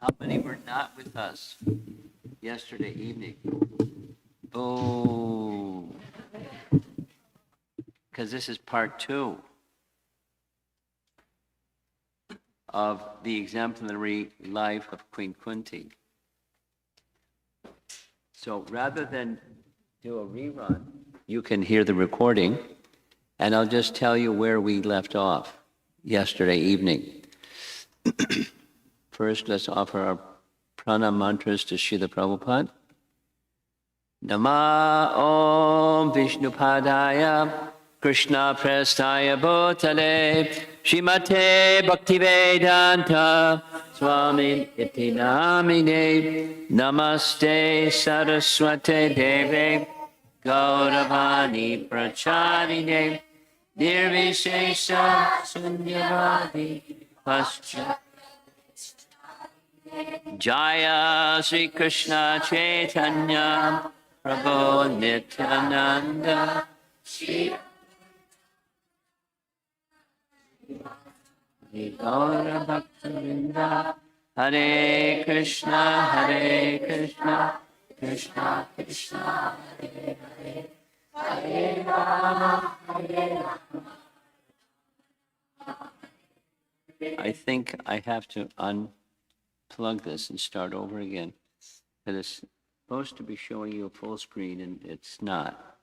How many were not with us yesterday evening? Oh, because this is part 2 of the exemplary life of Queen Kunti. So rather than do a rerun, you can hear the recording, and I'll just tell you where we left off yesterday evening. First, let's offer our pranam mantras to Srila Prabhupada. Nama Om Vishnupadaya Krishna Prestaya Bhutale Srimate Bhaktivedanta Swami Iti Namine Namaste Saraswate Deve Gauravani Pracharine Nirvishesha Sunyavadi Pascha Jaya Sri Krishna Chaitanya Prabhu Nityananda Shri Gaura Bhaktivinoda Hare Krishna Krishna Krishna Hare Hare Hare Rama Hare Rama. I think I have to unplug this and start over again. Because it's supposed to be showing you a full screen and it's not.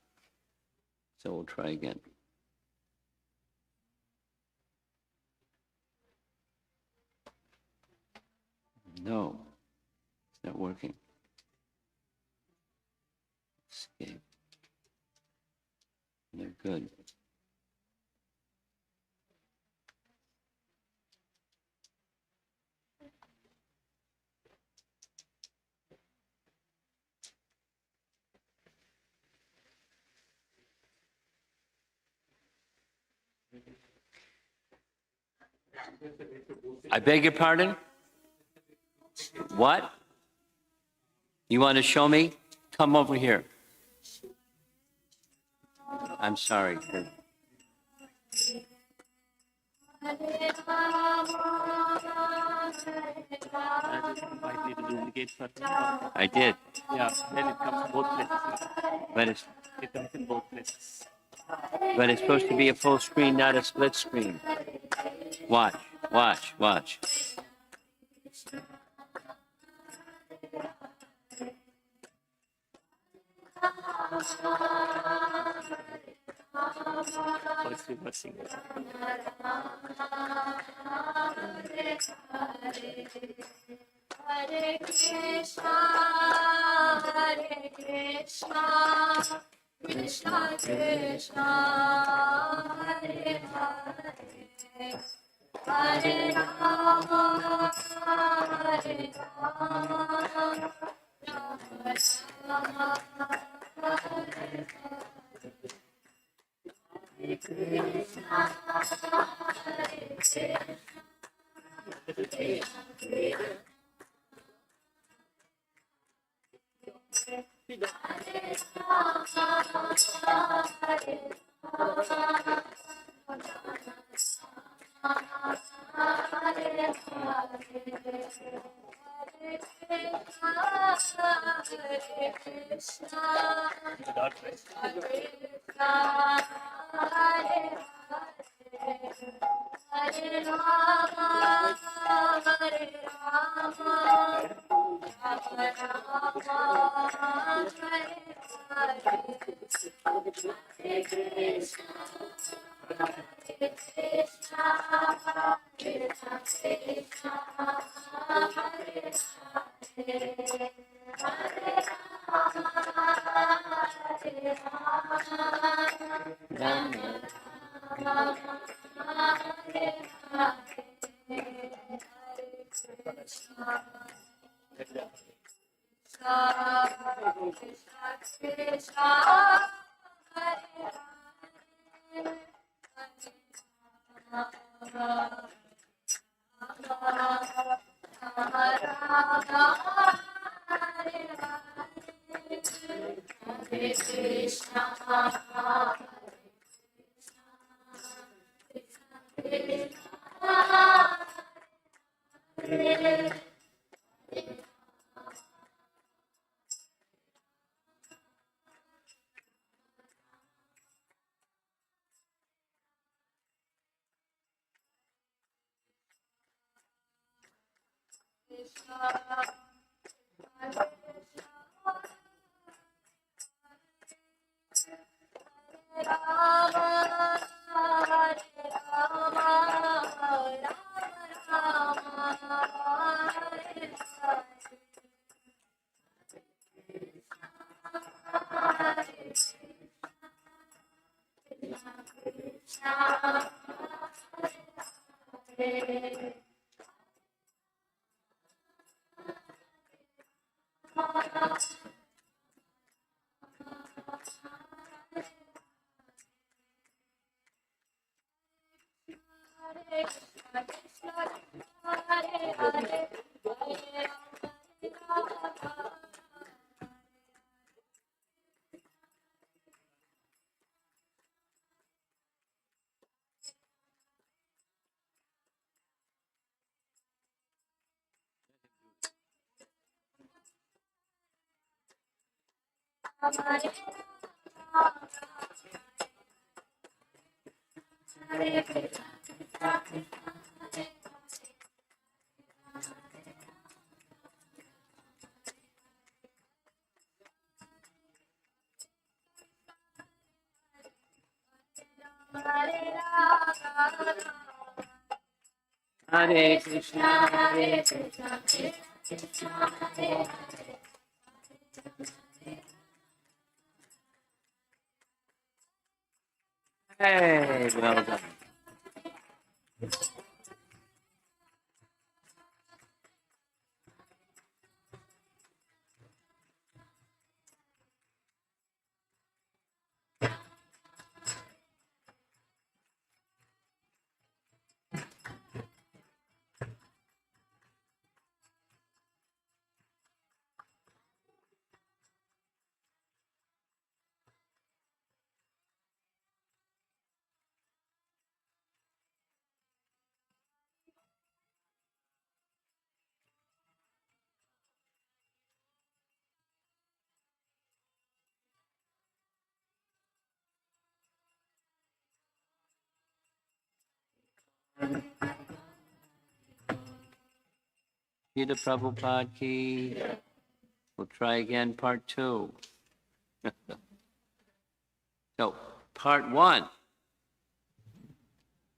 So we'll try again. No, it's not working. Escape. They're good. I beg your pardon? What? You want to show me? Come over here. I'm sorry. I did. Yeah, then it comes both places. But It comes in both places. But it's supposed to be a full screen, not a split screen. Watch, watch, watch. So it's reversing. Hare Krishna, Krishna Krishna, Hare Hare, Hare Rama, Hare Rama, Rama Rama, Hare Krishna, Hare Krishna. Hare Rama, Hare Rama, Rama Rama, Hare Hare, Hare Krishna, Hare Krishna, Krishna Krishna, Hare Hare, Hare Rama, Hare Rama, Rama Rama, Hare Hare, Hare Krishna. Krishna Krishna, Hare Hare, Hare Rama, Rama Rama, Hare Hare, Hare Krishna, Krishna Krishna, Hare Hare Krishna, Hare Krishna, Krishna Hare Hare. hey, well done. Peter Prabhupada ki. We'll try again, part 2. So, part 1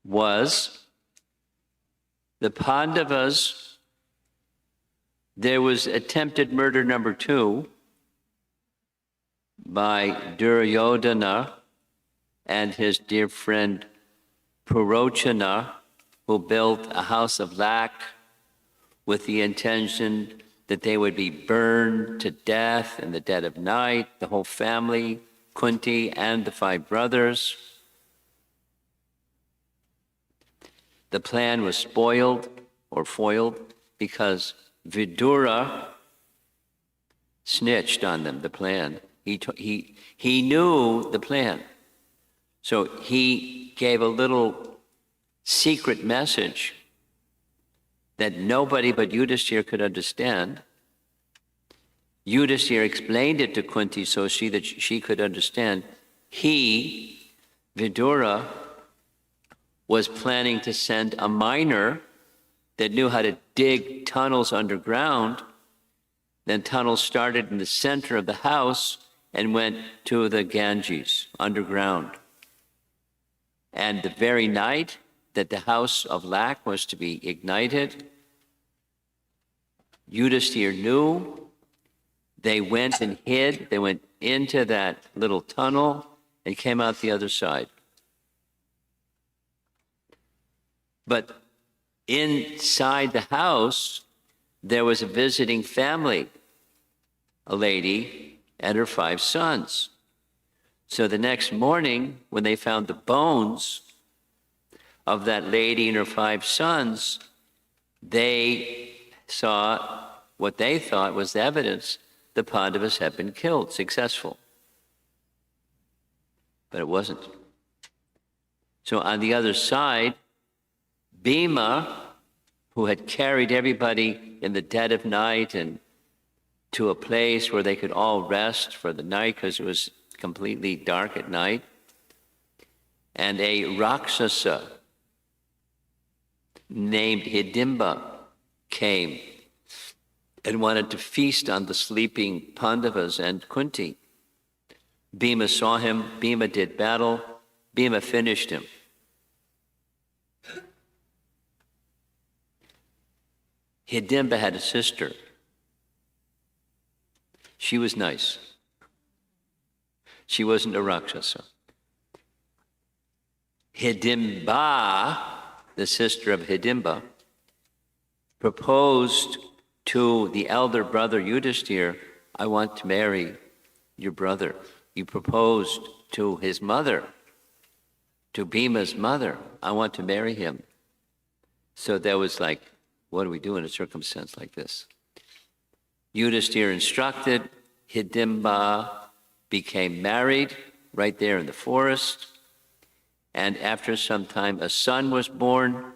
was the Pandavas. There was attempted murder number 2 by Duryodhana and his dear friend Purochana, who built a house of lac with the intention that they would be burned to death in the dead of night, the whole family, Kunti and the 5 brothers. The plan was spoiled or foiled because Vidura snitched on them, the plan. He knew the plan. So he gave a little secret message that nobody but Yudhishthira could understand. Yudhishthira explained it to Kunti so that she could understand. He, Vidura, was planning to send a miner that knew how to dig tunnels underground. Then tunnels started in the center of the house and went to the Ganges underground. And the very night that the house of lac was to be ignited, Yudhishthira knew. They went and hid. They went into that little tunnel and came out the other side. But inside the house, there was a visiting family, a lady and her 5 sons. So the next morning, when they found the bones of that lady and her 5 sons, they saw what they thought was the evidence the Pandavas had been killed, successful. But it wasn't. So on the other side, Bhima, who had carried everybody in the dead of night and to a place where they could all rest for the night because it was completely dark at night, and a Rakshasa named Hidimba came and wanted to feast on the sleeping Pandavas and Kunti. Bhima saw him, Bhima did battle, Bhima finished him. Hidimba had a sister. She was nice. She wasn't a Rakshasa. Hidimba, the sister of Hidimba, proposed to the elder brother Yudhishthira, I want to marry your brother. He proposed to his mother, to Bhima's mother, I want to marry him. So there was like, what do we do in a circumstance like this? Yudhishthira instructed, Hidimba became married right there in the forest. And after some time, a son was born,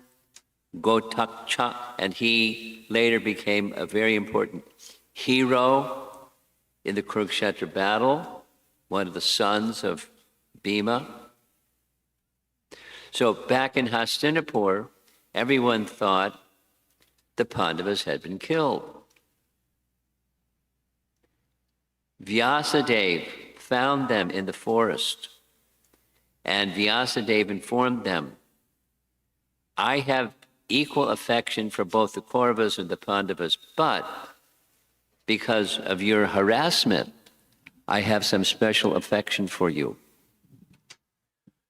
Gotakcha, and he later became a very important hero in the Kurukshetra battle, one of the sons of Bhima. So back in Hastinapur, everyone thought the Pandavas had been killed. Vyasadeva found them in the forest, and Vyasadeva informed them, I have equal affection for both the Kauravas and the Pandavas, but because of your harassment, I have some special affection for you.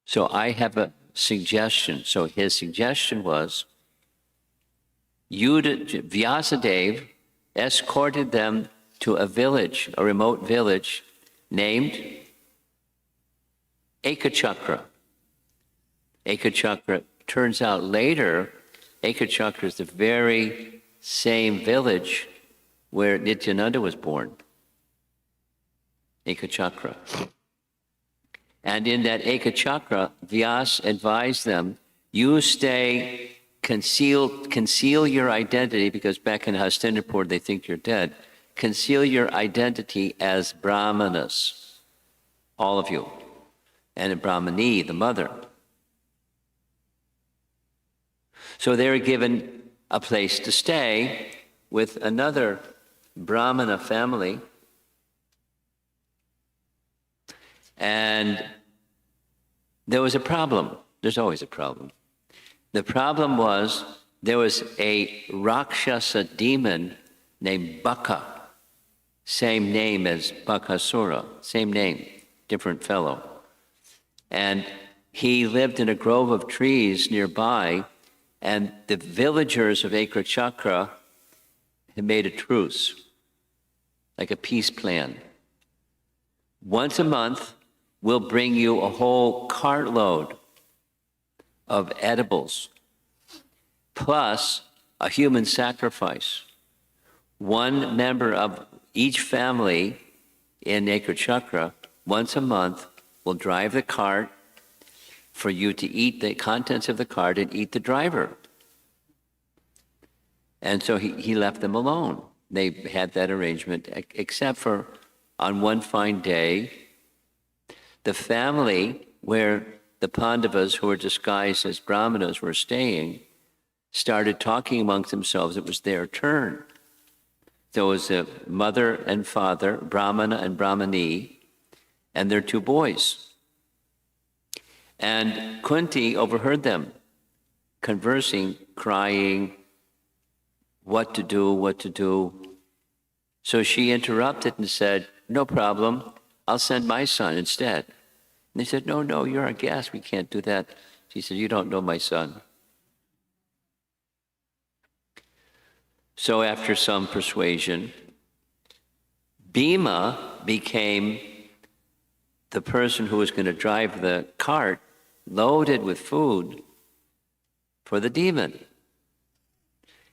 So I have a suggestion. So his suggestion was, Vyasadeva escorted them to a village, a remote village, named Ekachakra. Ekachakra, turns out later, Ekachakra is the very same village where Nityananda was born. Ekachakra. And in that Ekachakra, Vyas advised them, you stay, conceal your identity, because back in Hastinapur they think you're dead. Conceal your identity as Brahmanas, all of you, and a Brahmani, the mother. So they were given a place to stay with another Brahmana family. And there was a problem. There's always a problem. The problem was there was a Rakshasa demon named Baka, same name as Bakasura, same name, different fellow. And he lived in a grove of trees nearby, and the villagers of Ekachakra had made a truce, like a peace plan. Once a month, we'll bring you a whole cartload of edibles, plus a human sacrifice. One member of each family in Ekachakra, once a month, will drive the cart for you to eat the contents of the cart and eat the driver. And so he left them alone. They had that arrangement, except for on one fine day, the family where the Pandavas, who were disguised as Brahmanas, were staying, started talking amongst themselves. It was their turn. There was a mother and father, Brahmana and Brahmani, and their two boys. And Kunti overheard them conversing, crying, what to do. So she interrupted and said, no problem, I'll send my son instead. And they said, no, you're our guest, we can't do that. She said, you don't know my son. So after some persuasion, Bhima became the person who was going to drive the cart loaded with food for the demon.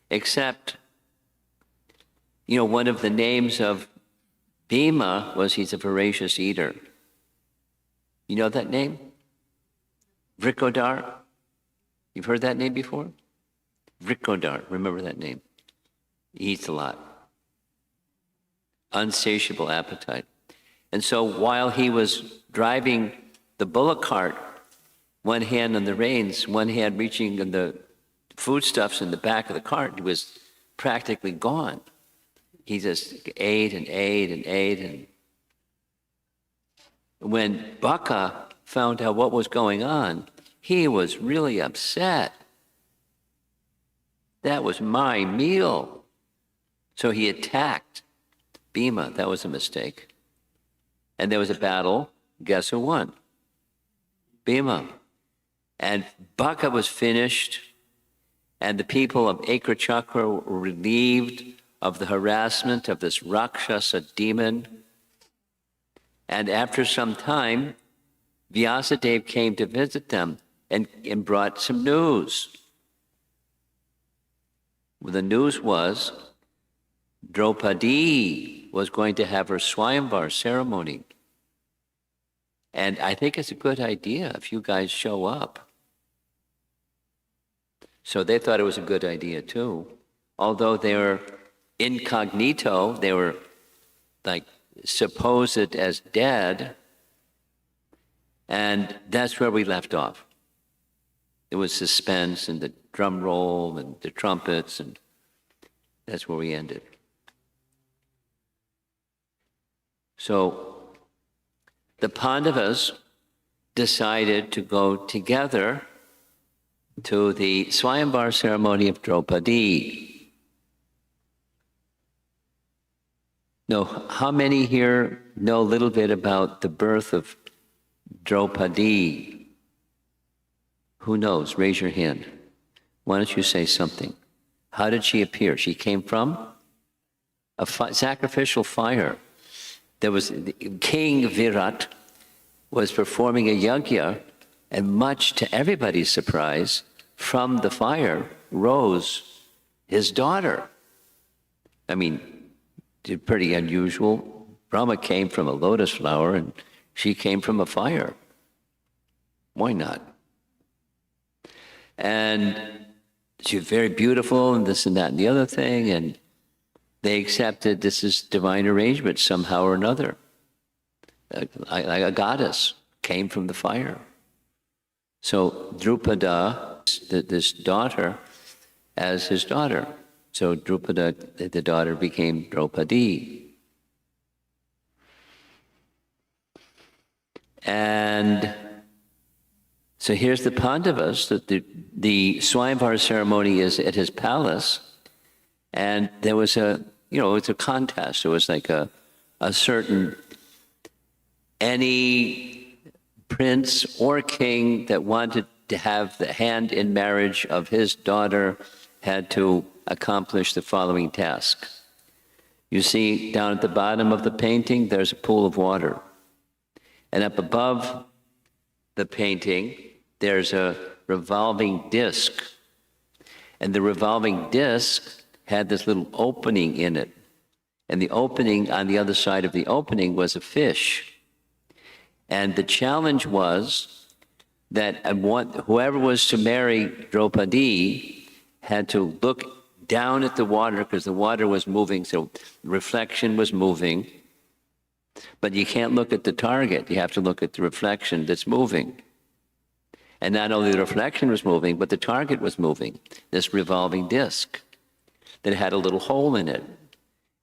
Except, one of the names of Bhima was he's a voracious eater. You know that name? Vrikodar? You've heard that name before? Vrikodar, remember that name. He eats a lot. Unsatiable appetite. And so while he was driving the bullock cart, one hand on the reins, one hand reaching in the foodstuffs in the back of the cart, he was practically gone. he just ate and ate and ate. And when Baka found out what was going on, he was really upset. That was my meal. So he attacked Bhima. That was a mistake. And there was a battle. Guess who won? Bhima. And Baka was finished, and the people of Ekachakra were relieved of the harassment of this Rakshasa demon. And after some time, Vyasadeva came to visit them and brought some news. The news was Draupadi was going to have her Swayamvar ceremony. And I think it's a good idea if you guys show up. So they thought it was a good idea too. Although they were incognito, they were like supposed as dead. And that's where we left off. It was suspense and the drum roll and the trumpets, and that's where we ended. So the Pandavas decided to go together to the Swayamvar ceremony of Draupadi. Now, how many here know a little bit about the birth of Draupadi? Who knows? Raise your hand. Why don't you say something? How did she appear? She came from a sacrificial fire. There was King Virat was performing a yajna, and much to everybody's surprise, from the fire rose his daughter. I mean, pretty unusual. Brahma came from a lotus flower, and she came from a fire. Why not? And she was very beautiful, and this and that and the other thing, and they accepted this is divine arrangement somehow or another. A goddess came from the fire. So Drupada, this daughter, as his daughter. So Drupada, the daughter, became Draupadi. And so here's the Pandavas, that the Swayamvar ceremony is at his palace, and there was it's a contest. It was like a certain, any prince or king that wanted to have the hand in marriage of his daughter had to accomplish the following task. You see down at the bottom of the painting, there's a pool of water. And up above the painting, there's a revolving disc. And the revolving disc had this little opening in it. And the opening, on the other side of the opening, was a fish. And the challenge was that whoever was to marry Draupadi had to look down at the water, because the water was moving, so reflection was moving. But you can't look at the target. You have to look at the reflection that's moving. And not only the reflection was moving, but the target was moving, this revolving disc that had a little hole in it.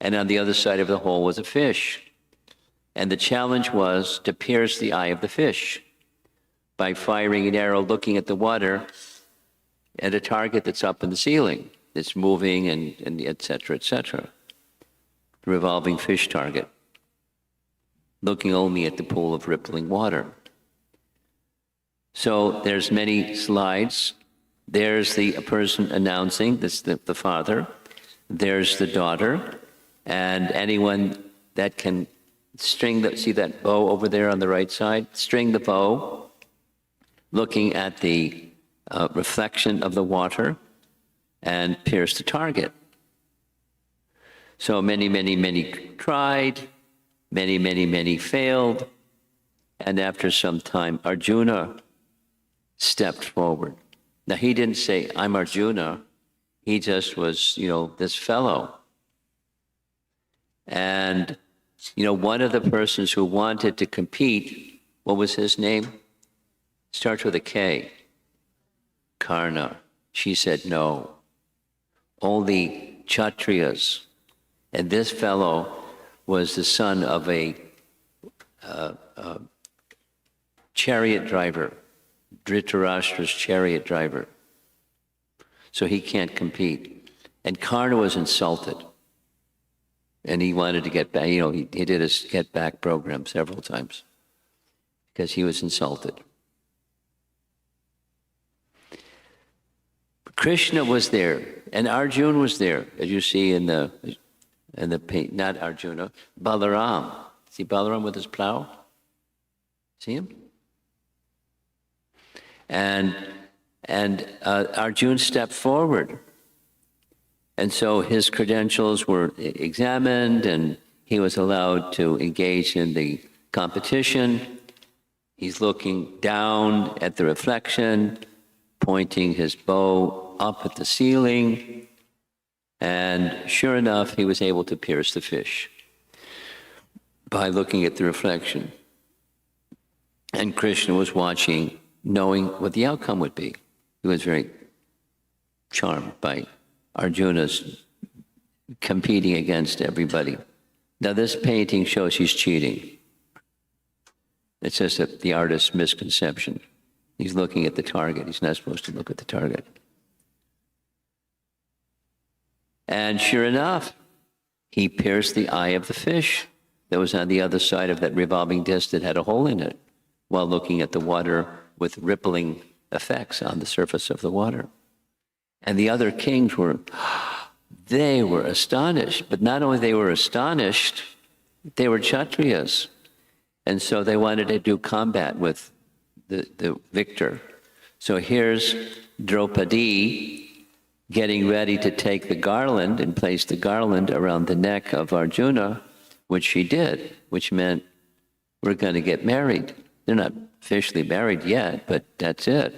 And on the other side of the hole was a fish. And the challenge was to pierce the eye of the fish by firing an arrow looking at the water at a target that's up in the ceiling, that's moving, and et cetera, et cetera. The revolving fish target, looking only at the pool of rippling water. So there's many slides. There's the person announcing, this the father. There's the daughter. And anyone that can see that bow over there on the right side? String the bow, looking at the reflection of the water, and pierce the target. So many tried, many failed, and after some time, Arjuna stepped forward. Now, he didn't say, I'm Arjuna. He just was, this fellow. And, one of the persons who wanted to compete, what was his name? Starts with a K. Karna. She said no. Only Kshatriyas And this fellow was the son of a chariot driver, Dhritarashtra's chariot driver. So he can't compete. And Karna was insulted. And he wanted to get back, he did his get back program several times because he was insulted. Krishna was there, and Arjuna was there, as you see in the not Arjuna, Balaram. See Balaram with his plow? See him? And Arjuna stepped forward. And so his credentials were examined, and he was allowed to engage in the competition. He's looking down at the reflection, pointing his bow up at the ceiling, and sure enough, he was able to pierce the fish by looking at the reflection. And Krishna was watching, knowing what the outcome would be. He was very charmed by Arjuna's competing against everybody. Now this painting shows he's cheating. It's just the artist's misconception. He's looking at the target. He's not supposed to look at the target. And sure enough, he pierced the eye of the fish that was on the other side of that revolving disc that had a hole in it, while looking at the water with rippling effects on the surface of the water. And the other kings were astonished. But not only they were astonished, they were Kshatriyas. And so they wanted to do combat with the victor. So here's Draupadi getting ready to take the garland and place the garland around the neck of Arjuna, which she did, which meant we're going to get married. They're not officially married yet, but that's it.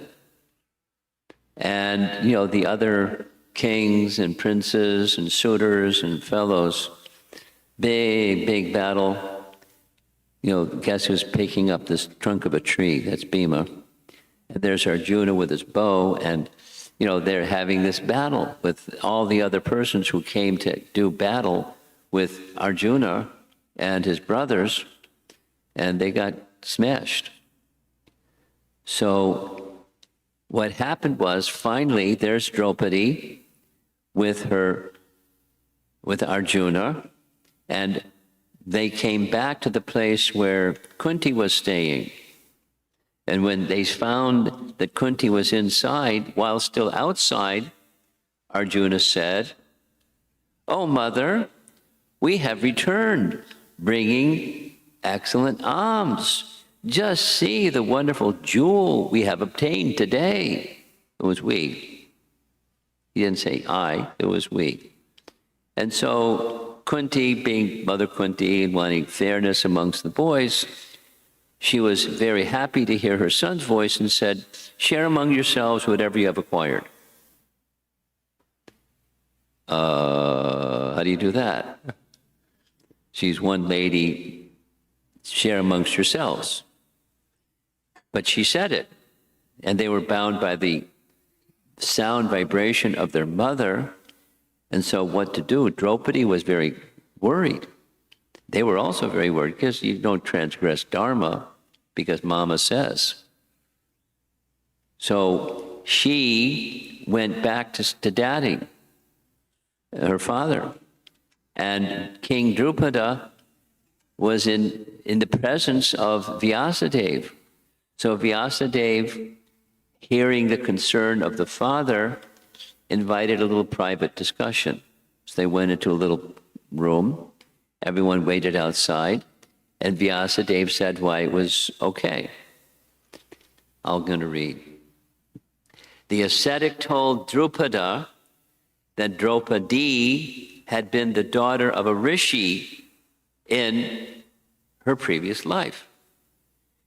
And, the other kings and princes and suitors and fellows, big battle. Guess who's picking up this trunk of a tree? That's Bhima. And there's Arjuna with his bow, and, they're having this battle with all the other persons who came to do battle with Arjuna and his brothers, and they got smashed. So what happened was, finally, there's Draupadi with Arjuna, and they came back to the place where Kunti was staying. And when they found that Kunti was inside, while still outside, Arjuna said, "Oh, mother, we have returned, bringing excellent alms. Just see the wonderful jewel we have obtained today." It was we. He didn't say I, it was we. And so Kunti, being Mother Kunti and wanting fairness amongst the boys, she was very happy to hear her son's voice and said, "Share among yourselves whatever you have acquired." How do you do that? She's one lady, share amongst yourselves. But she said it, and they were bound by the sound vibration of their mother. And so what to do? Draupadi was very worried. They were also very worried because you don't transgress Dharma because Mama says. So she went back to Daddy, her father. And King Drupada was in the presence of Vyasadeva. So Vyasadeva, hearing the concern of the father, invited a little private discussion. So they went into a little room. Everyone waited outside. And Vyasadeva said why it was okay. I'm going to read. The ascetic told Drupada that Draupadi had been the daughter of a rishi in her previous life.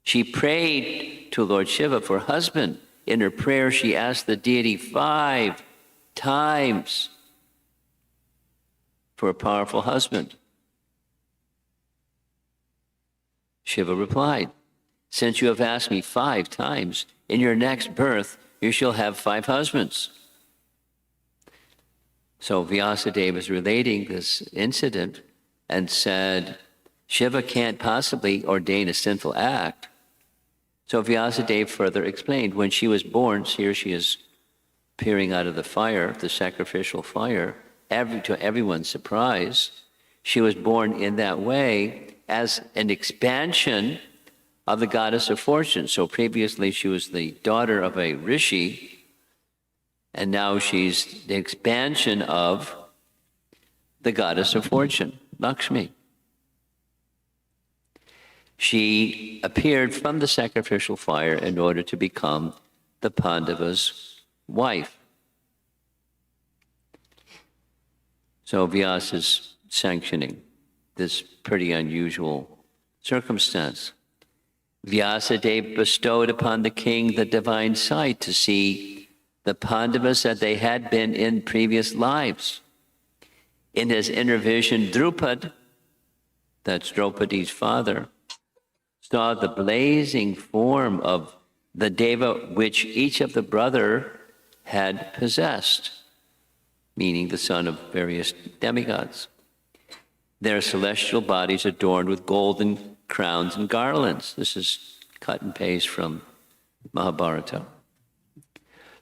She prayed to Lord Shiva for a husband. In her prayer, she asked the deity 5 times for a powerful husband. Shiva replied, "Since you have asked me 5 times, in your next birth you shall have 5 husbands." So Vyasadeva is relating this incident and said, Shiva can't possibly ordain a sinful act. So Vyasadeva further explained, when she was born, here she is peering out of the fire, the sacrificial fire, to everyone's surprise, she was born in that way as an expansion of the goddess of fortune. So previously she was the daughter of a rishi, and now she's the expansion of the goddess of fortune, Lakshmi. She appeared from the sacrificial fire in order to become the Pandava's wife. So Vyasa is sanctioning this pretty unusual circumstance. Vyasadeva bestowed upon the king the divine sight to see the Pandavas that they had been in previous lives. In his inner vision, Drupad, that's Draupadi's father, saw the blazing form of the Deva which each of the brother had possessed, meaning the son of various demigods. Their celestial bodies adorned with golden crowns and garlands. This is cut and paste from Mahabharata.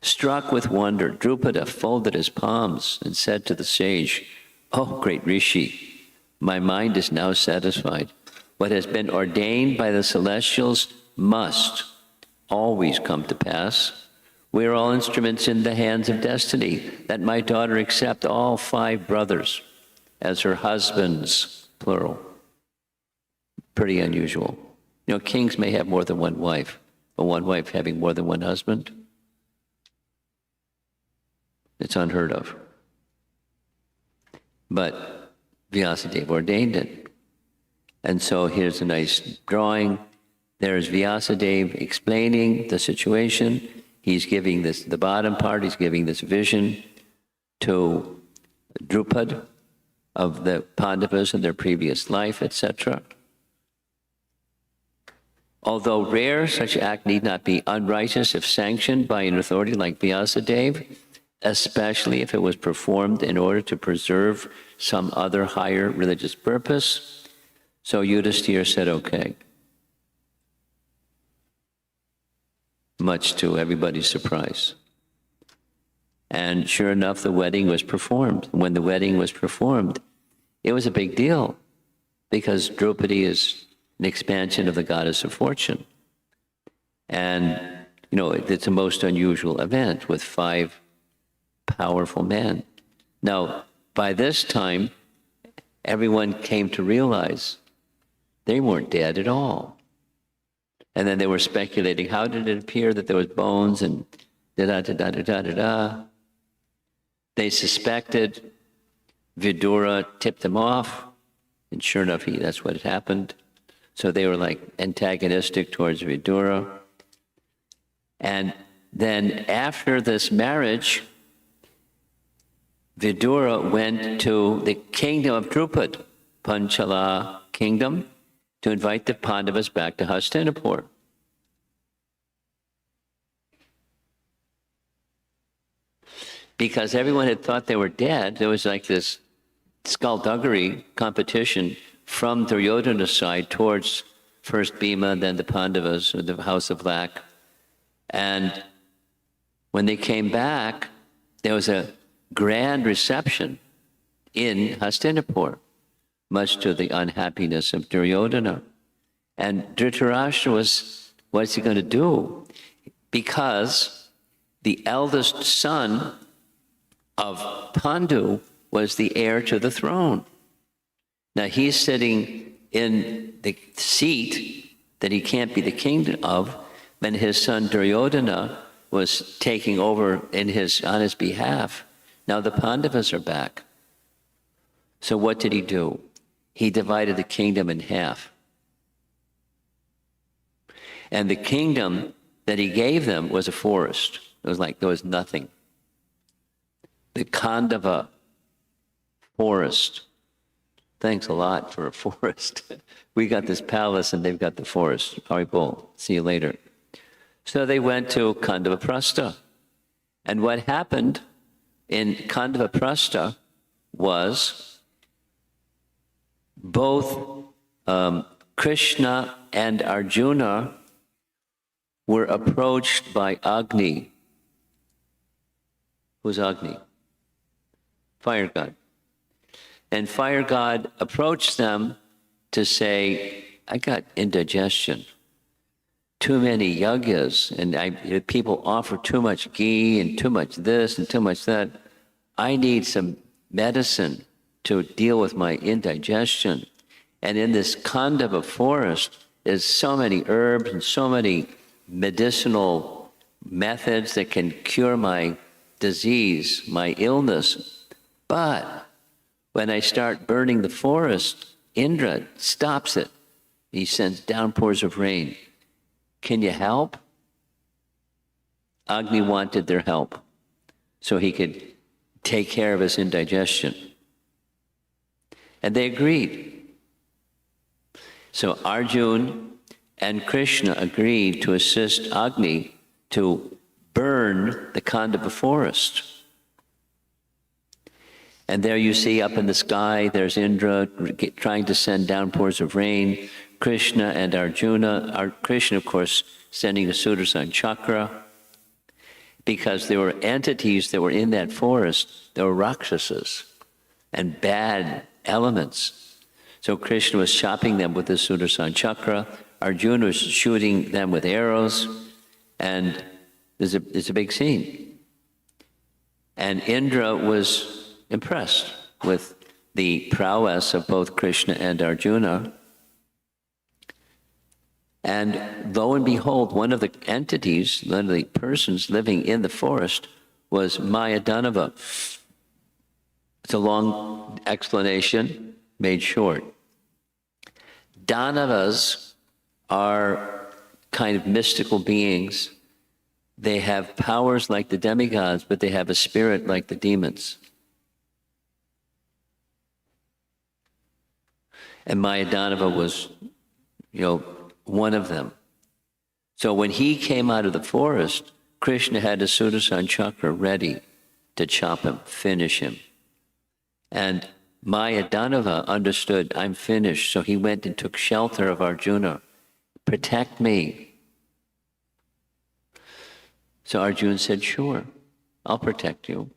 Struck with wonder, Drupada folded his palms and said to the sage, "Oh, great Rishi, my mind is now satisfied. What has been ordained by the celestials must always come to pass. We are all instruments in the hands of destiny, that my daughter accept all 5 brothers as her husbands," plural. Pretty unusual. You know, kings may have more than one wife, but one wife having more than one husband, it's unheard of. But Vyasadeva ordained it. And so here's a nice drawing. There's Vyasadeva explaining the situation. He's giving this, the bottom part, he's giving this vision to Drupad of the Pandavas in their previous life, etc. Although rare, such act need not be unrighteous if sanctioned by an authority like Vyasadeva, especially if it was performed in order to preserve some other higher religious purpose. So Yudhisthira said, okay. Much to everybody's surprise. And sure enough, the wedding was performed. When the wedding was performed, it was a big deal because Draupadi is an expansion of the goddess of fortune. And, you know, it's a most unusual event with 5 powerful men. Now, by this time, everyone came to realize they weren't dead at all. And then they were speculating, how did it appear that there was bones and da-da-da-da-da-da-da? They suspected Vidura tipped them off, and sure enough, that's what had happened. So they were like antagonistic towards Vidura. And then after this marriage, Vidura went to the kingdom of Drupad, Panchala kingdom, to invite the Pandavas back to Hastinapur. Because everyone had thought they were dead, there was like this skullduggery competition from Duryodhana's side towards first Bhima, then the Pandavas, or the House of Black. And when they came back, there was a grand reception in Hastinapur, much to the unhappiness of Duryodhana. And Dhritarashtra what's he going to do? Because the eldest son of Pandu was the heir to the throne. Now he's sitting in the seat that he can't be the king of, when his son Duryodhana was taking over on his behalf. Now the Pandavas are back. So what did he do? He divided the kingdom in half. And the kingdom that he gave them was a forest. It was like there was nothing. The Khandava forest. Thanks a lot for a forest. We got this palace and they've got the forest. Haribol, see you later. So they went to Khandava Prastha. And what happened in Khandavaprastha was both Krishna and Arjuna were approached by Agni. Who's Agni? Fire god. And fire god approached them to say, I got indigestion. Too many yagyas, and people offer too much ghee and too much this and too much that. I need some medicine to deal with my indigestion. And in this Khandava forest, there's so many herbs and so many medicinal methods that can cure my disease, my illness. But when I start burning the forest, Indra stops it. He sends downpours of rain. Can you help? Agni wanted their help so he could take care of his indigestion. And they agreed. So Arjuna and Krishna agreed to assist Agni to burn the Khandava forest. And there you see up in the sky, there's Indra trying to send downpours of rain. Krishna and Arjuna, Krishna, of course, sending the Sudarshan Chakra, because there were entities that were in that forest. There were Rakshasas and bad elements. So Krishna was chopping them with the Sudarshan Chakra. Arjuna was shooting them with arrows. And there's a big scene. And Indra was impressed with the prowess of both Krishna and Arjuna. And lo and behold, one of the entities, one of the persons living in the forest was Mayadanava. It's a long explanation, made short. Danavas are kind of mystical beings. They have powers like the demigods, but they have a spirit like the demons. And Mayadanava was, one of them. So when he came out of the forest, Krishna had the Sudarshan Chakra ready to chop him, finish him. And Mayadanava understood, I'm finished, so he went and took shelter of Arjuna. Protect me. So Arjuna said, sure, I'll protect you.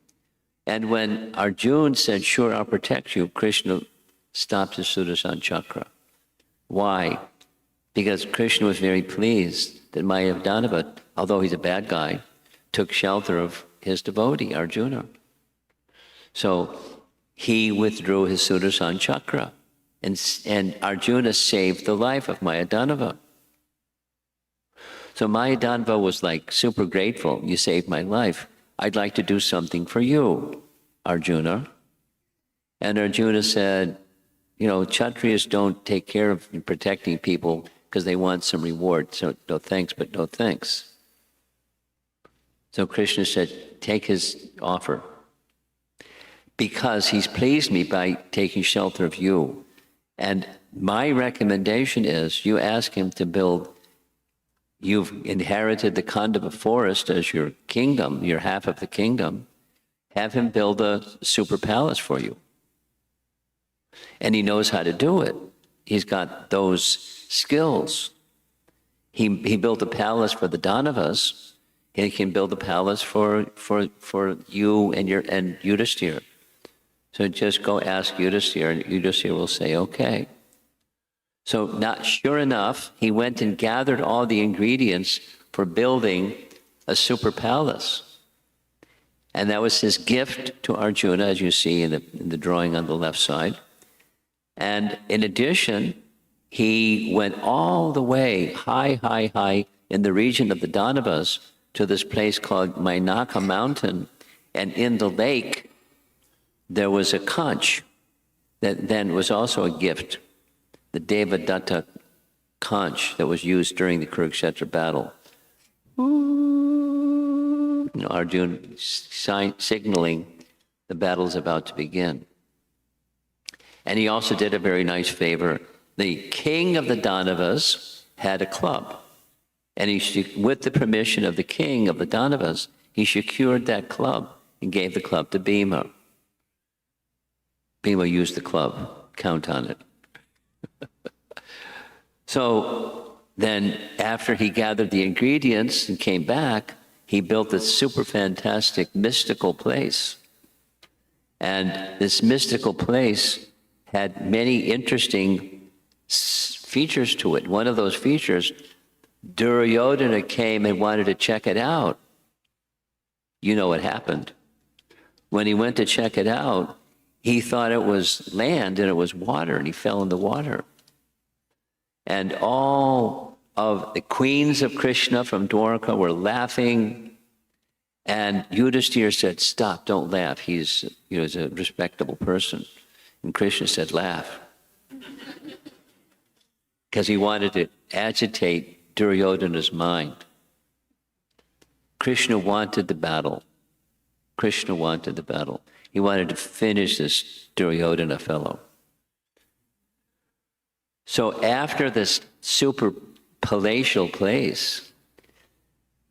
And when Arjuna said, sure, I'll protect you, Krishna stopped his Sudarshan Chakra. Why? Because Krishna was very pleased that Mayadanava, although he's a bad guy, took shelter of his devotee, Arjuna. So he withdrew his Sudarshan Chakra, and Arjuna saved the life of Mayadanava. So Mayadanava was like super grateful. You saved my life. I'd like to do something for you, Arjuna. And Arjuna said, Kshatriyas don't take care of protecting people because they want some reward. So no thanks, but no thanks. So Krishna said, take his offer. Because he's pleased me by taking shelter of you. And my recommendation is you ask him to build, you've inherited the Khandava forest as your kingdom, your half of the kingdom. Have him build a super palace for you. And he knows how to do it. He's got those skills. He built a palace for the Danavas. He can build a palace for you and Yudhisthira. So just go ask Yudhisthira, and Yudhisthira will say, okay. So not sure enough, he went and gathered all the ingredients for building a super palace. And that was his gift to Arjuna, as you see in the drawing on the left side. And in addition, he went all the way high in the region of the Danavas to this place called Mainaka Mountain. And in the lake, there was a conch that then was also a gift, the Devadatta conch that was used during the Kurukshetra battle. Arjuna signaling the battle's about to begin. And he also did a very nice favor. The king of the Danavas had a club. And with the permission of the king of the Danavas, he secured that club and gave the club to Bhima. Bhima used the club. Count on it. So then after he gathered the ingredients and came back, he built this super fantastic mystical place. And this mystical place had many interesting features to it. One of those features, Duryodhana came and wanted to check it out. You know what happened. When he went to check it out, he thought it was land and it was water, and he fell in the water. And all of the queens of Krishna from Dwarka were laughing. And Yudhishthira said, "Stop, don't laugh. He's a respectable person." And Krishna said, "Laugh." Because he wanted to agitate Duryodhana's mind. Krishna wanted the battle. Krishna wanted the battle. He wanted to finish this Duryodhana fellow. So after this super palatial place,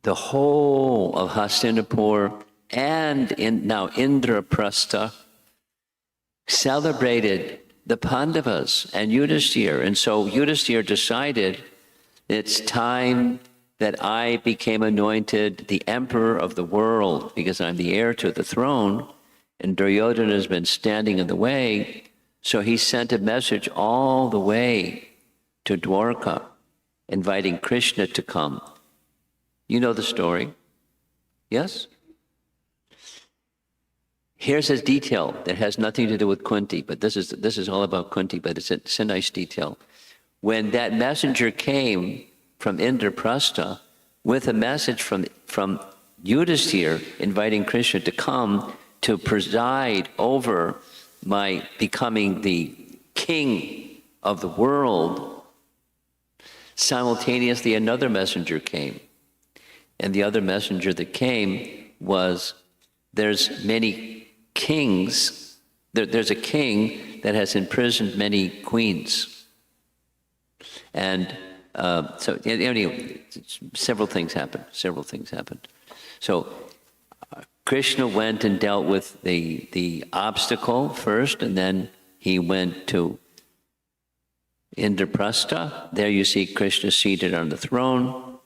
the whole of Hastinapur and now Indraprastha celebrated the Pandavas and Yudhishthira. And so Yudhishthira decided, it's time that I became anointed the emperor of the world because I'm the heir to the throne, and Duryodhana has been standing in the way. So he sent a message all the way to Dwarka, inviting Krishna to come. You know the story? Yes? Here's a detail that has nothing to do with Kunti, but this is all about Kunti, but it's a nice detail. When that messenger came from Indraprastha with a message from Yudhishthira inviting Krishna to come to preside over my becoming the king of the world, simultaneously another messenger came. And the other messenger that came was, there's many kings, there's a king that has imprisoned many queens. And so anyway, several things happened. So Krishna went and dealt with the obstacle first, and then he went to Indraprastha. There you see Krishna seated on the throne,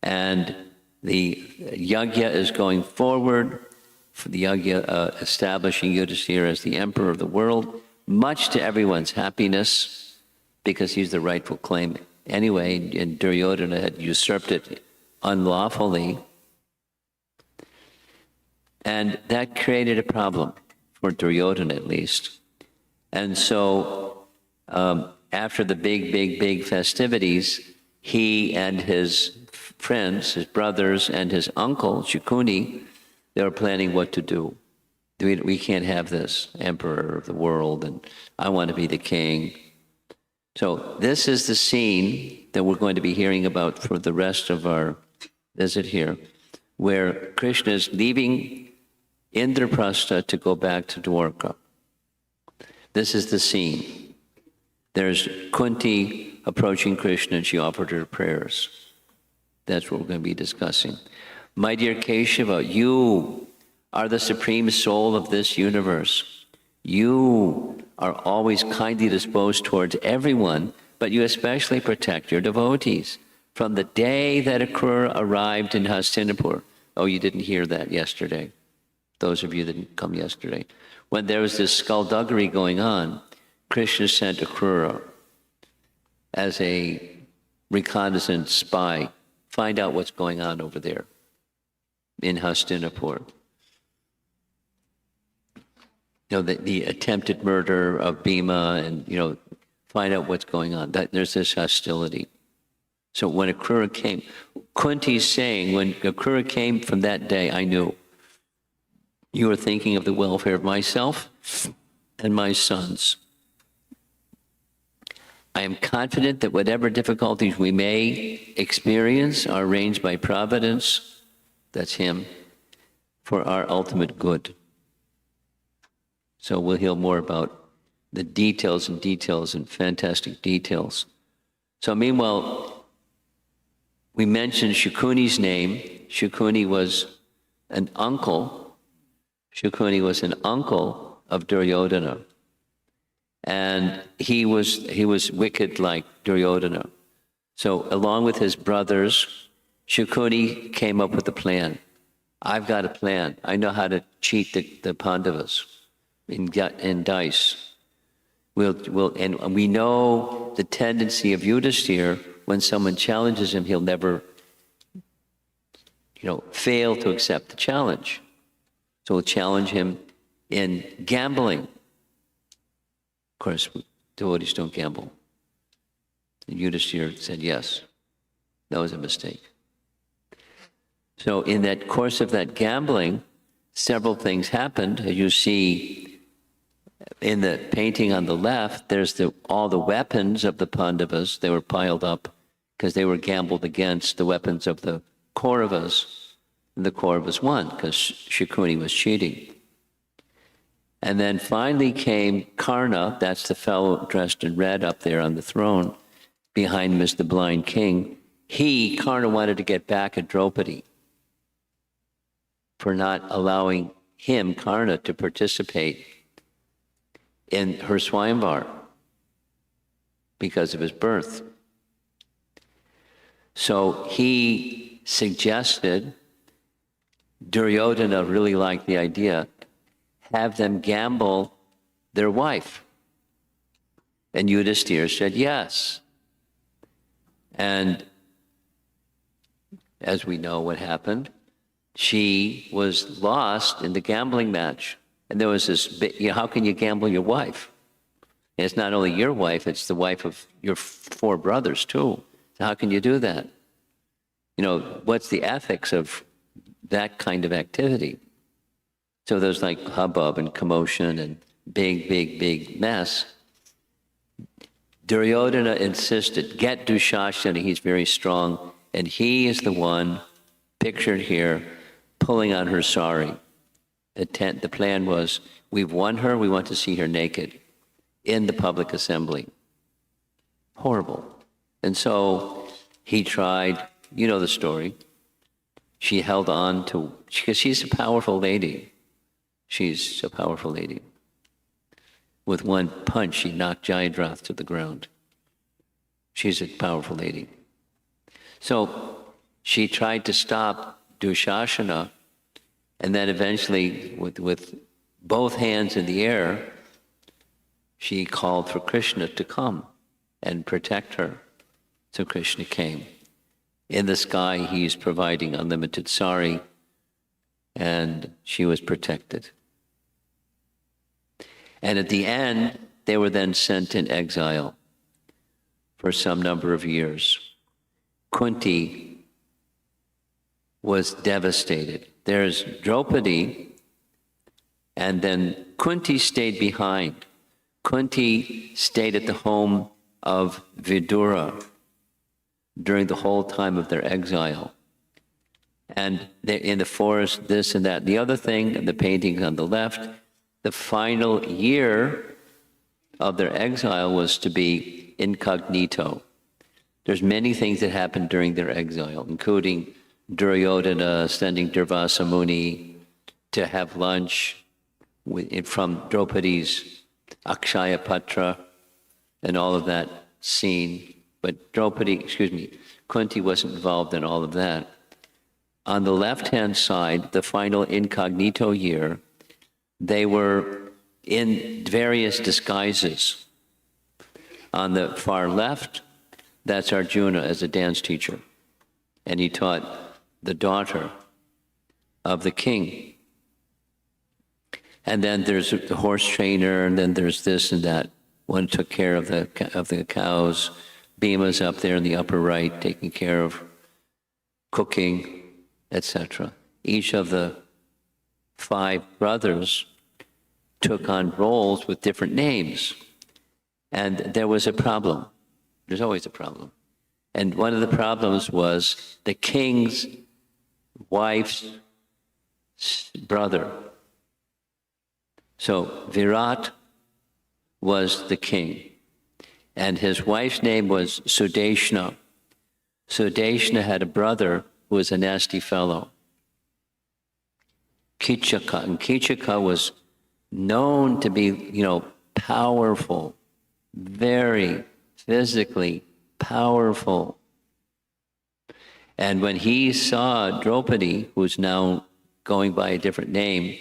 and the yajna is going forward, for the yajna establishing Yudhishthira as the emperor of the world, much to everyone's happiness, because he's the rightful claim anyway, and Duryodhana had usurped it unlawfully. And that created a problem for Duryodhana, at least. And so after the big festivities, he and his friends, his brothers, and his uncle, Shukuni, they were planning what to do. We can't have this emperor of the world, and I want to be the king. So this is the scene that we're going to be hearing about for the rest of our visit here, where Krishna is leaving Indraprastha to go back to Dwarka. This is the scene. There's Kunti approaching Krishna, and she offered her prayers. That's what we're going to be discussing. My dear Keshava, you are the supreme soul of this universe. You are always kindly disposed towards everyone, but you especially protect your devotees. From the day that Akrura arrived in Hastinapur, oh, you didn't hear that yesterday. Those of you that didn't come yesterday. When there was this skullduggery going on, Krishna sent Akrura as a reconnaissance spy, find out what's going on over there in Hastinapur. The attempted murder of Bhima, and, find out what's going on. There's this hostility. So when Akrura came, Kunti's saying, when Akrura came from that day, I knew you were thinking of the welfare of myself and my sons. I am confident that whatever difficulties we may experience are arranged by Providence, that's him, for our ultimate good. So we'll hear more about the details and fantastic details. So meanwhile, we mentioned Shukuni's name. Shukuni was an uncle Shukuni was an uncle of Duryodhana. And he was wicked like Duryodhana. So along with his brothers, Shukuni came up with a plan. I've got a plan. I know how to cheat the Pandavas in dice. And we know the tendency of Yudhisthira. When someone challenges him, he'll never, fail to accept the challenge. So we'll challenge him in gambling. Of course, devotees don't gamble. And Yudhisthira said yes. That was a mistake. So in that course of that gambling, several things happened. As you see in the painting on the left, there's all the weapons of the Pandavas. They were piled up because they were gambled against the weapons of the Kauravas. And the Kauravas won because Shukuni was cheating. And then finally came Karna, that's the fellow dressed in red up there on the throne. Behind him is the blind king. Karna wanted to get back at Draupadi for not allowing him, Karna, to participate in her Swayamvar because of his birth. So he suggested, Duryodhana really liked the idea, have them gamble their wife. And Yudhisthira said yes. And as we know what happened, she was lost in the gambling match. And there was this, how can you gamble your wife? And it's not only your wife, it's the wife of your 4 brothers too. So how can you do that? What's the ethics of that kind of activity? So there's like hubbub and commotion and big mess. Duryodhana insisted, get Dushasana, he's very strong, and he is the one, pictured here, pulling on her sari. The plan was, we've won her, we want to see her naked in the public assembly. Horrible. And so he tried, you know the story. She held on to, because she's a powerful lady. She's a powerful lady. With one punch, she knocked Jayadratha to the ground. She's a powerful lady. So she tried to stop Dushasana, and then eventually, with both hands in the air, she called for Krishna to come and protect her. So Krishna came. In the sky, he's providing unlimited sari, and she was protected. And at the end, they were then sent in exile for some number of years. Kunti was devastated. There's Draupadi, and then Kunti stayed behind. Kunti stayed at the home of Vidura during the whole time of their exile. And in the forest, this and that. The other thing, the painting on the left, the final year of their exile was to be incognito. There's many things that happened during their exile, including Duryodhana sending Durvasa Muni to have lunch from Draupadi's Akshaya Patra and all of that scene. But Kunti wasn't involved in all of that. On the left-hand side, the final incognito year, they were in various disguises. On the far left, that's Arjuna as a dance teacher. And he taught the daughter of the king. And then there's the horse trainer, and then there's this and that. One took care of the cows. Bhima's up there in the upper right, taking care of cooking, etc. Each of the 5 brothers took on roles with different names. And there was a problem. There's always a problem. And one of the problems was the king's wife's brother. So Virat was the king. And his wife's name was Sudeshna. Sudeshna had a brother who was a nasty fellow. Kichaka. And Kichaka was known to be, powerful, very physically powerful. And when he saw Draupadi, who's now going by a different name,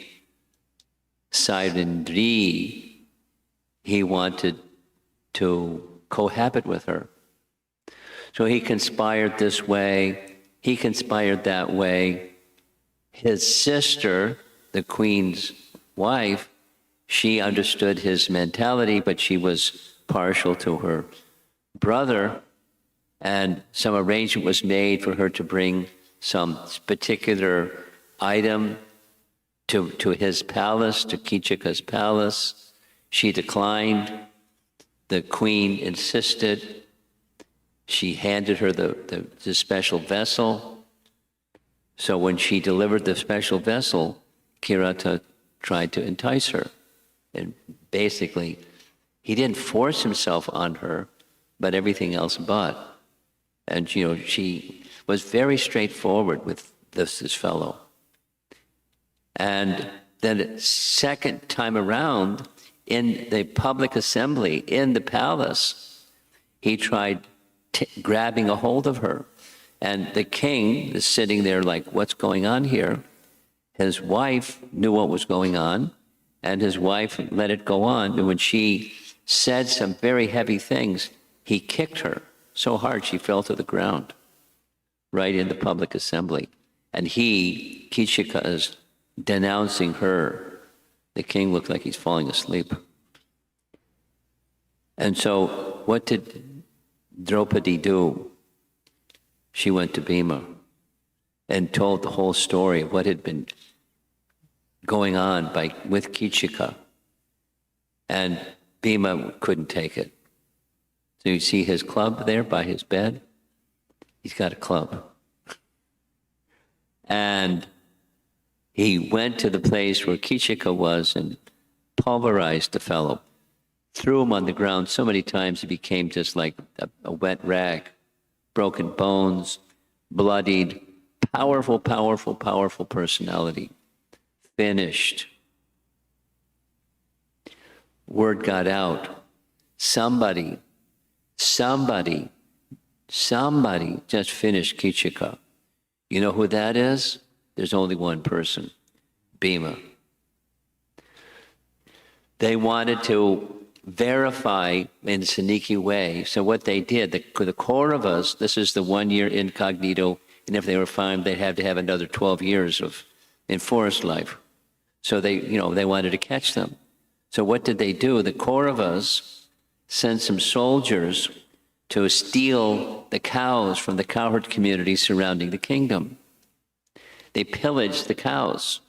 Sairindri, he wanted to cohabit with her. So he conspired this way, he conspired that way. His sister, the queen's wife, she understood his mentality, but she was partial to her brother, and some arrangement was made for her to bring some particular item to his palace, to Kichaka's palace. She declined. The queen insisted. She handed her the special vessel. So when she delivered the special vessel, Kirata tried to entice her. And basically, he didn't force himself on her, but everything else but. And, she was very straightforward with this fellow. And then the second time around, in the public assembly, in the palace, he tried grabbing a hold of her. And the king is sitting there like, what's going on here? His wife knew what was going on, and his wife let it go on. And when she said some very heavy things, he kicked her so hard she fell to the ground, right in the public assembly. And Kichaka, is denouncing her. The king looked like he's falling asleep. And so what did Draupadi do? She went to Bhima and told the whole story of what had been going on with Kichaka. And Bhima couldn't take it. So you see his club there by his bed? He's got a club. And he went to the place where Kichaka was and pulverized the fellow, threw him on the ground so many times he became just like a wet rag, broken bones, bloodied, powerful, powerful, powerful personality. Finished. Word got out. Somebody just finished Kichaka. You know who that is? There's only one person, Bhima. They wanted to verify in a sneaky way. So what they did, the Kauravas, this is the 1 year incognito, and if they were found, they'd have to have another 12 years in forest life. So they wanted to catch them. So what did they do? The Kauravas sent some soldiers to steal the cows from the cowherd community surrounding the kingdom. They pillaged the cows.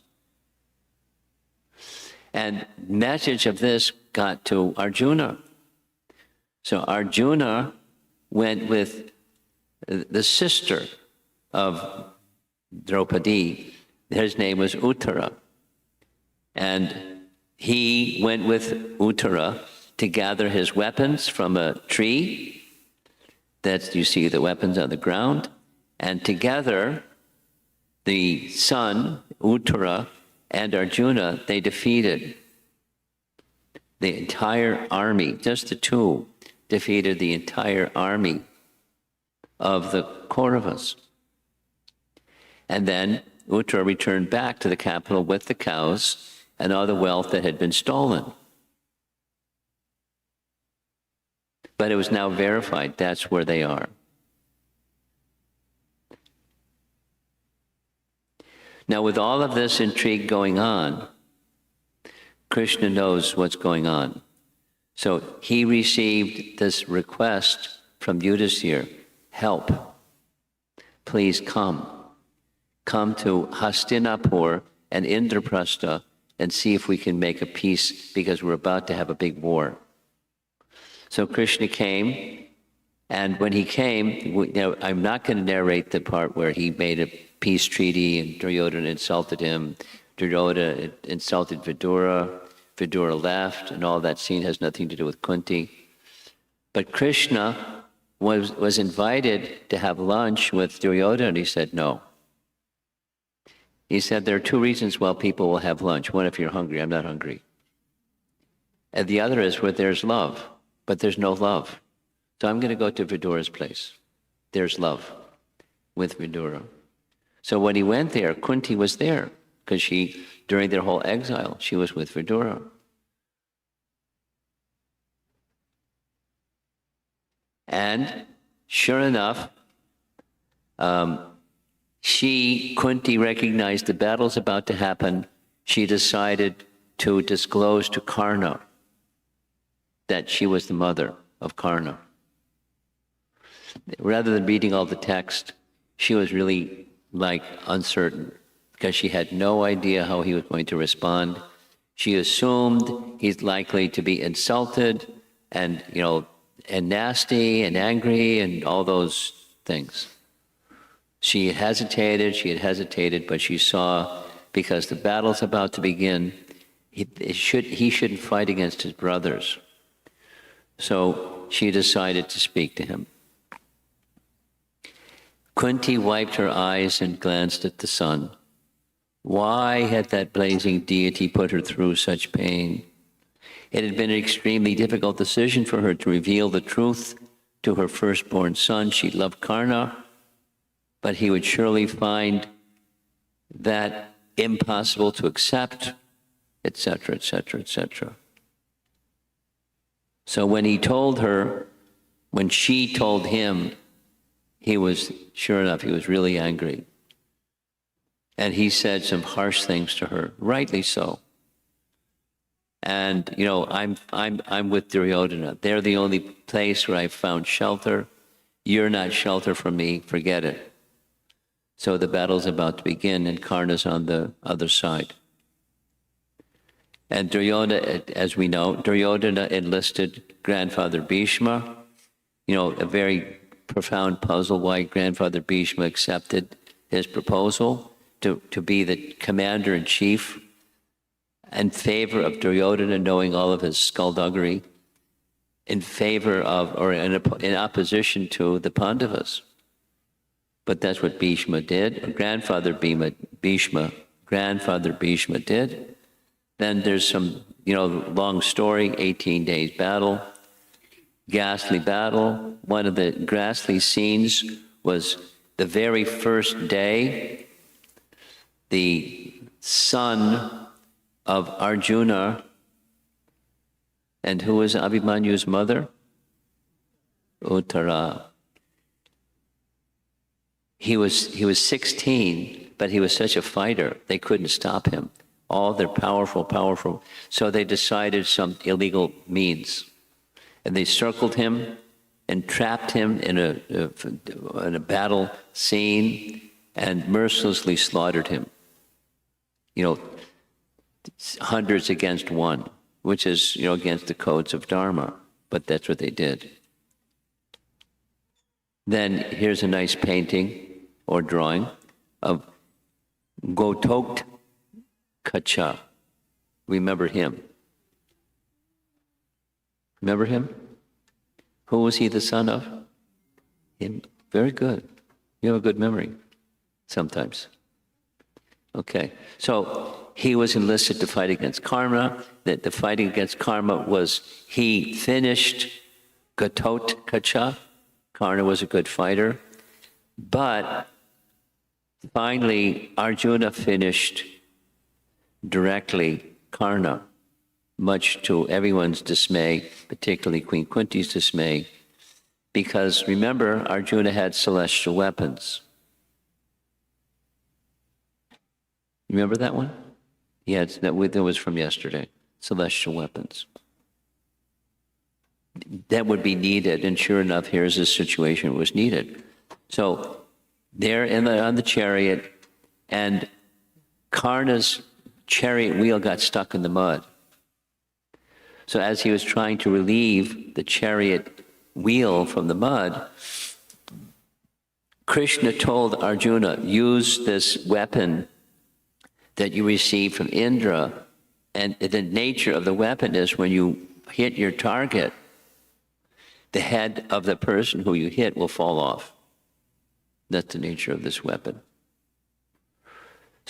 And message of this got to Arjuna. So Arjuna went with the sister of Draupadi. His name was Uttara. And he went with Uttara to gather his weapons from a tree. You see the weapons on the ground. And together, the son, Uttara, and Arjuna, they defeated the entire army. Just the two defeated the entire army of the Kauravas. And then Uttara returned back to the capital with the cows and all the wealth that had been stolen. But it was now verified that's where they are. Now, with all of this intrigue going on, Krishna knows what's going on. So he received this request from Yudhisthira, help, please come. Come to Hastinapur and Indraprastha and see if we can make a peace because we're about to have a big war. So Krishna came, and when he came, I'm not going to narrate the part where he made a peace treaty and Duryodhana insulted him. Duryodhana insulted Vidura. Vidura left, and all that scene has nothing to do with Kunti. But Krishna was invited to have lunch with Duryodhana, and he said no. He said there are two reasons why people will have lunch. One, if you're hungry. I'm not hungry. And the other is where there's love, but there's no love. So I'm going to go to Vidura's place. There's love with Vidura. So when he went there, Kunti was there because during their whole exile, she was with Vidura. And sure enough, Kunti recognized the battle's about to happen. She decided to disclose to Karna that she was the mother of Karna. Rather than reading all the text, she was really uncertain because she had no idea how he was going to respond. She assumed he's likely to be insulted and, and nasty and angry and all those things. She had hesitated, but she saw, because the battle's about to begin, he shouldn't fight against his brothers. So she decided to speak to him. Kunti wiped her eyes and glanced at the sun. Why had that blazing deity put her through such pain? It had been an extremely difficult decision for her to reveal the truth to her firstborn son. She loved Karna, but he would surely find that impossible to accept, etc., etc., etc. So when she told him, sure enough, he was really angry. And he said some harsh things to her, rightly so. And, I'm with Duryodhana. They're the only place where I've found shelter. You're not shelter for me, forget it. So the battle's about to begin, and Karna's on the other side. And Duryodhana, as we know, Duryodhana enlisted grandfather Bhishma. A very profound puzzle why grandfather Bhishma accepted his proposal to be the commander-in-chief in favor of Duryodhana, knowing all of his skullduggery, in opposition to the Pandavas. But that's what Bhishma did, grandfather Bhishma did. Then there's some, long story, 18 days battle, ghastly battle. One of the ghastly scenes was the very first day, the son of Arjuna, and who was Abhimanyu's mother? Uttara. He was 16, but he was such a fighter, they couldn't stop him. They're powerful. So they decided some illegal means. And they circled him and trapped him in a battle scene and mercilessly slaughtered him. Hundreds against one, which is, against the codes of Dharma, but that's what they did. Then here's a nice painting or drawing of Gotokta Kacha. Remember him? Remember him? Who was he the son of? Him. Very good. You have a good memory sometimes. Okay. So he was enlisted to fight against karma. That the fighting against karma was, he finished Gotokta Kacha. Karna was a good fighter. But finally, Arjuna finished directly Karna, much to everyone's dismay, particularly Queen Kunti's dismay, because remember, Arjuna had celestial weapons. Remember that one? Yes, that was from yesterday, celestial weapons. That would be needed, and sure enough, here's a situation that was needed. So they're on the chariot, and Karna's chariot wheel got stuck in the mud. So as he was trying to relieve the chariot wheel from the mud, Krishna told Arjuna, use this weapon that you received from Indra, and the nature of the weapon is when you hit your target, the head of the person who you hit will fall off. That's the nature of this weapon.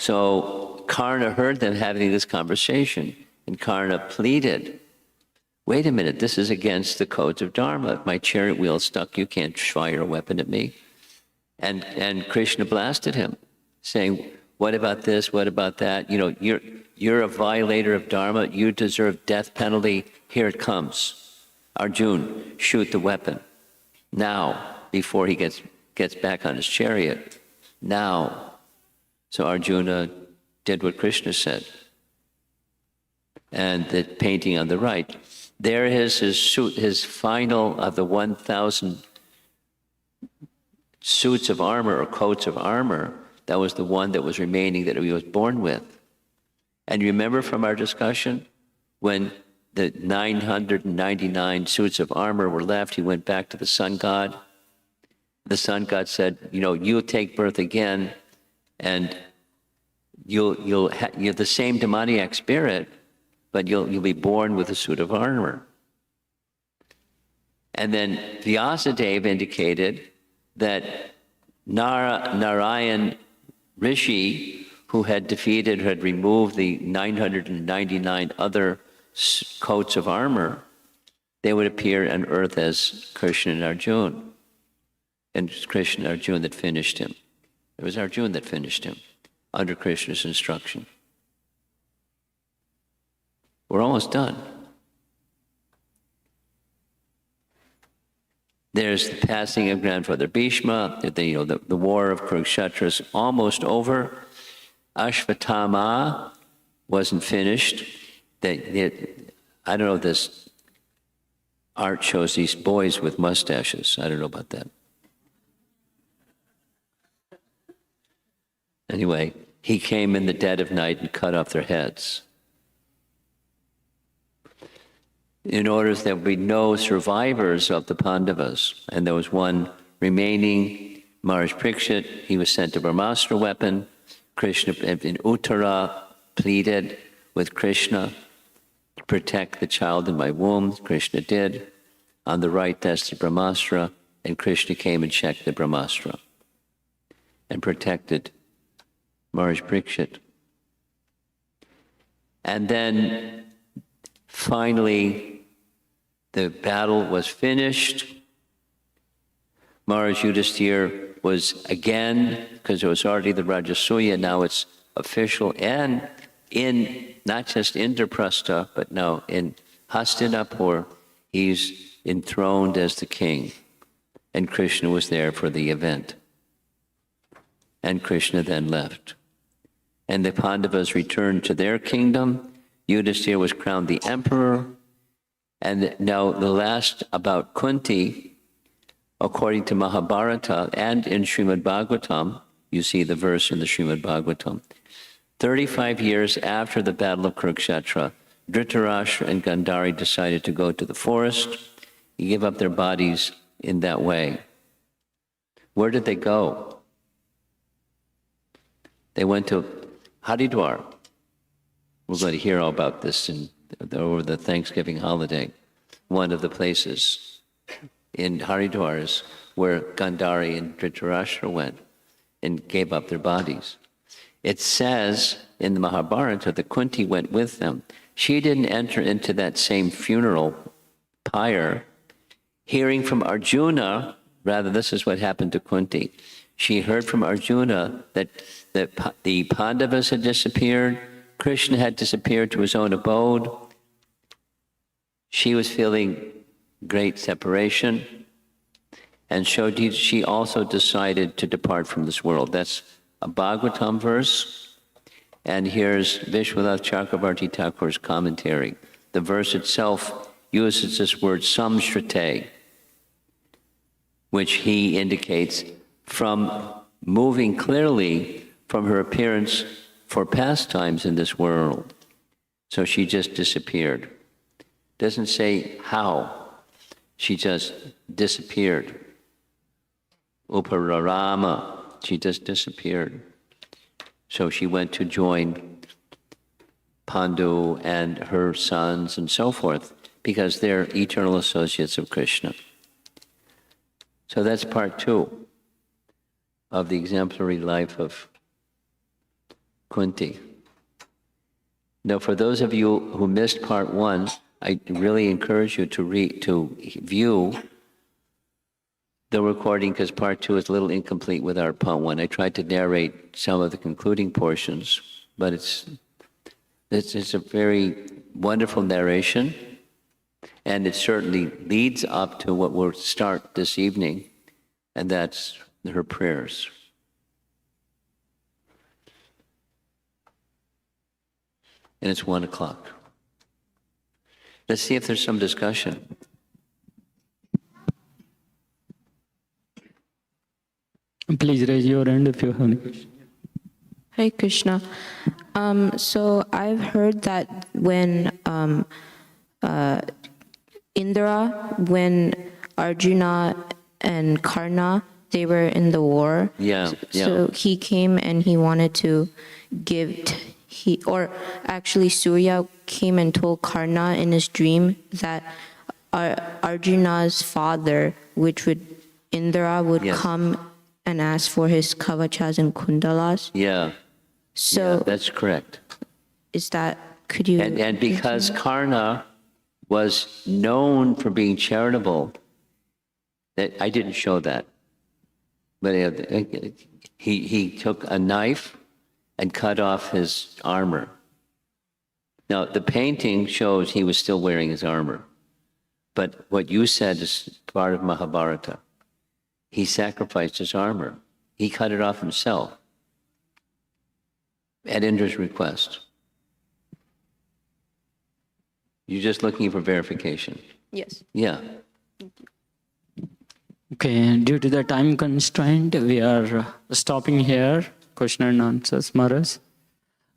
So Karna heard them having this conversation, and Karna pleaded, wait a minute, this is against the codes of Dharma. If my chariot wheel is stuck, you can't fire a weapon at me. And Krishna blasted him, saying, what about this, what about that? You know, you're a violator of Dharma, you deserve death penalty, here it comes. Arjun, shoot the weapon. Now, before he gets back on his chariot. Now. So Arjuna did what Krishna said. And the painting on the right, there is his suit, his final of the 1,000 suits of armor or coats of armor. That was the one that was remaining that he was born with. And you remember from our discussion, when the 999 suits of armor were left, he went back to the sun god. The sun god said, you know, you'll take birth again, and you're the same demoniac spirit, but you'll be born with a suit of armor. And then Vyasadeva indicated that Narayan Rishi, who had removed the 999 other coats of armor, they would appear on earth as Krishna and Arjuna. And Krishna and Arjuna that finished him. It was Arjuna that finished him, under Krishna's instruction. We're almost done. There's the passing of grandfather Bhishma. The war of Kurukshetra is almost over. Ashvatthama wasn't finished. I don't know if this art shows these boys with mustaches. I don't know about that. Anyway, he came in the dead of night and cut off their heads. In order that there would be no survivors of the Pandavas. And there was one remaining, Maharaj Parikshit. He was sent a Brahmastra weapon. Krishna in Uttara pleaded with Krishna to protect the child in my womb. Krishna did. On the right, that's the Brahmastra. And Krishna came and checked the Brahmastra and protected Maharaj Parikshit. And then finally, the battle was finished. Maharaj Yudhisthira was again, because it was already the Rajasuya, now it's official, and in not just Indraprastha, but now in Hastinapur, he's enthroned as the king. And Krishna was there for the event. And Krishna then left. And the Pandavas returned to their kingdom. Yudhisthira was crowned the emperor. And now the last about Kunti, according to Mahabharata and in Srimad Bhagavatam, you see the verse in the Srimad Bhagavatam, 35 years after the battle of Kurukshetra, Dhritarashtra and Gandhari decided to go to the forest. He gave up their bodies in that way. Where did they go? They went to Haridwar. We're going to hear all about this over the Thanksgiving holiday. One of the places in Haridwar is where Gandhari and Dhritarashtra went and gave up their bodies. It says in the Mahabharata that Kunti went with them. She didn't enter into that same funeral pyre. Hearing from Arjuna, rather this is what happened to Kunti. She heard from Arjuna that the Pandavas had disappeared, Krishna had disappeared to his own abode. She was feeling great separation, and she also decided to depart from this world. That's a Bhagavatam verse, and here's Vishwanath Chakravarti Thakur's commentary. The verse itself uses this word samshrite, which he indicates from moving clearly from her appearance for pastimes in this world. So she just disappeared. Doesn't say how. She just disappeared. Upararama. She just disappeared. So she went to join Pandu and her sons and so forth, because they're eternal associates of Krishna. So that's part 2 of the exemplary life of Kunti. Now, for those of you who missed part 1, I really encourage you to view the recording, because part 2 is a little incomplete with our part 1. I tried to narrate some of the concluding portions, but it's a very wonderful narration, and it certainly leads up to what we'll start this evening, and that's her prayers. And it's 1 o'clock. Let's see if there's some discussion. Please raise your hand if you have any question. Hare Krishna. So I've heard that when Indra, when Arjuna and Karna, they were in the war. Yeah, yeah. So he came and he wanted to actually Surya came and told Karna in his dream that Arjuna's father, which would Indra, would Yes. come and ask for his kavachas and kundalas. Yeah, So that's correct. is that, could you? And because Karna was known for being charitable, that I didn't show that, but he took a knife and cut off his armor. Now, the painting shows he was still wearing his armor, but what you said is part of Mahabharata. He sacrificed his armor. He cut it off himself at Indra's request. You're just looking for verification. Yes. Yeah. Okay, due to the time constraint, we are stopping here, question and answers, Maharaj.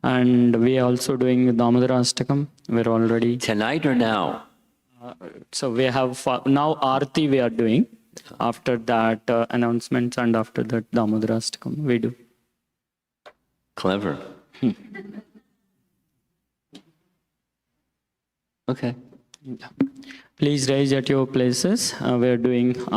And we are also doing Damodara Ashtakam. We're already, Tonight or now? so we have, now Aarti we are doing. After that, announcements, and after that, Damodara Ashtakam we do. Clever. Okay. Please raise at your places. We are doing